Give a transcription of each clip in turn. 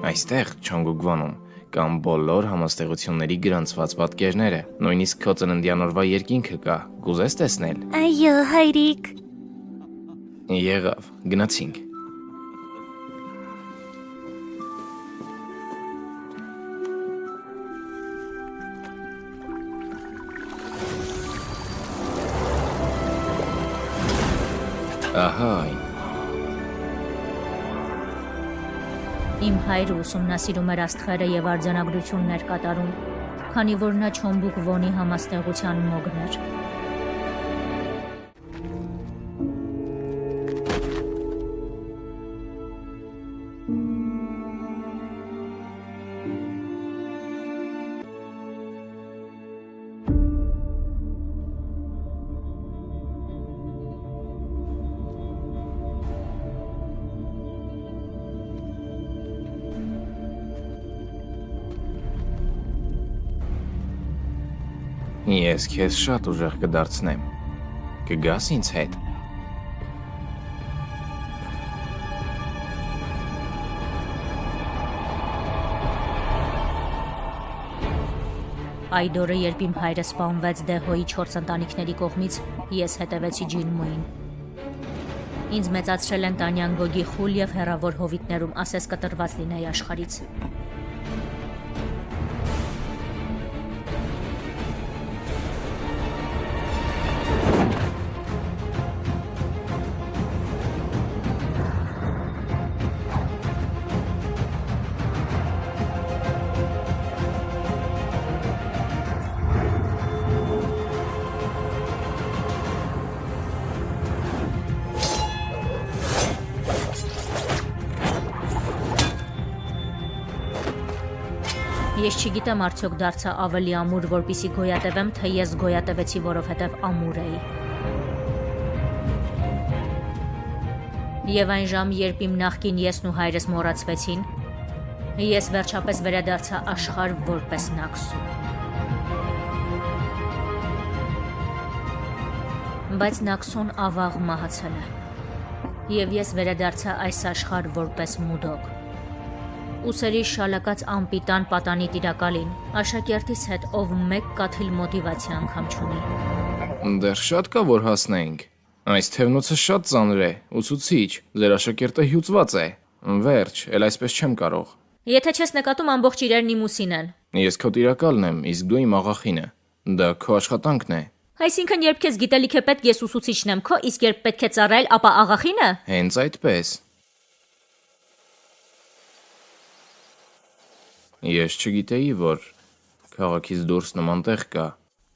Այստեղ Չոնգուգվանում կան բոլոր համաստեղությունների գրանցված պատկերները, նույնիսկ քո ծննդյան օրվա երկինքը կա, կուզես տեսնել։ Այո, հայրիկ։ Եղավ, գնացինք։ Ահա այն։ Իմ հայրը ուսումնասիրում էր աստղերը եւ արձանագրություններ կատարում, քանի որ նա Չոնգուգվոնի համաստեղության մոգն էր։ Ես քեզ շատ ուժեղ կդարձնեմ։ Կգաս ինձ հետ։ Այդ օրը, երբ իմ հայրը սպանվեց Դեհոյի 4 ընտանիքների կողմից, ես հետևեցի Ջինմուին։ Ինձ մեծացրել են Տանյանգոգի խուլ եւ հեռավոր հովիտներում, ասես կտրված լինեի աշխարհից։ Ես չգիտեմ արդյոք դարձա ավելի ամուր, որպիսի գոյատևեմ, թե ես գոյատևեցի, որովհետև ամուր էի։ Եվ այն ժամ, երբ իմ նախկին եսն ու հայրս մոռացվեցին, ես վերջապես վերադարձա աշխարհ որպես Նաքսու։ Բայց Նաքսուն ավաղ մահացել է։ Եվ ես վերադարձա այս աշխարհ որպես Մուդոկ։ Ուսերի շալակած անպիտան պատանի տիրակալին, աշակերտիս հետ, ով մեկ կաթիլ մոտիվացիա անգամ չունի։ Դեռ շատ կա, որ հասնենք։ Այս թևնոցը շատ ծանր է, ուսուցիչ, ձեր աշակերտը հյուծված է։ Վերջ, էլ այսպես չեմ կարող։ Եթե չես նկատում, ամբողջ իրերն իմ ուսին են։ Ես քո տիրակալն եմ, իսկ դու իմ աղախինը։ Դա քո աշխատանքն է։ Այսինքն, երբ քեզ գիտելիք է պետք, ես ուսուցիչն եմ քո, իսկ երբ պետք է ծառայել, ապա աղախինը։ Հենց այդպես։ Ես չգիտեի, որ քաղաքից դուրս նման տեղ կա։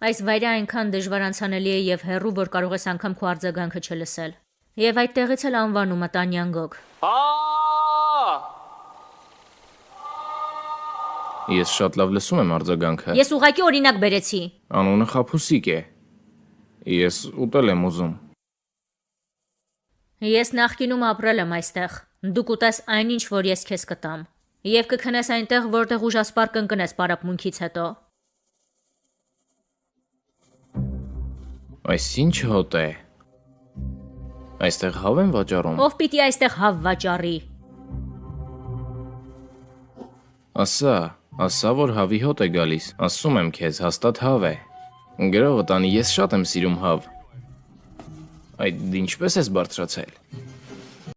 Այս վայրը այնքան դժվար անցանելի է եւ հեռու, որ կարող ես անգամ քո արձագանքը չլսել։ Եվ այդտեղից էլ անվանումը Տանյանգոգ։ Ես շատ լավ լսում եմ արձագանքը։ Ես ուղղակի օրինակ բերեցի։ Անունը Խափուսիկ է։ Ես ուտել եմ ուզում։ Ես նախկինում ապրել եմ այստեղ։ Դու կուտես այնինչ, որ ես քեզ կտամ։ Եվ կքնես այնտեղ, որտեղ ուժասպառ կընկնես պարապմունքից հետո։ Այս ինչ հոտ է։ Այստեղ հավ են վաճառում։ Ով պիտի այստեղ հավ վաճառի։ Ասա, որ հավի հոտ է գալիս։ Ասում եմ քեզ, հաստատ հավ է։ Գրողը տանի, ես շատ եմ սիրում հավ։ Այդ ինչպես ես բարձրացել։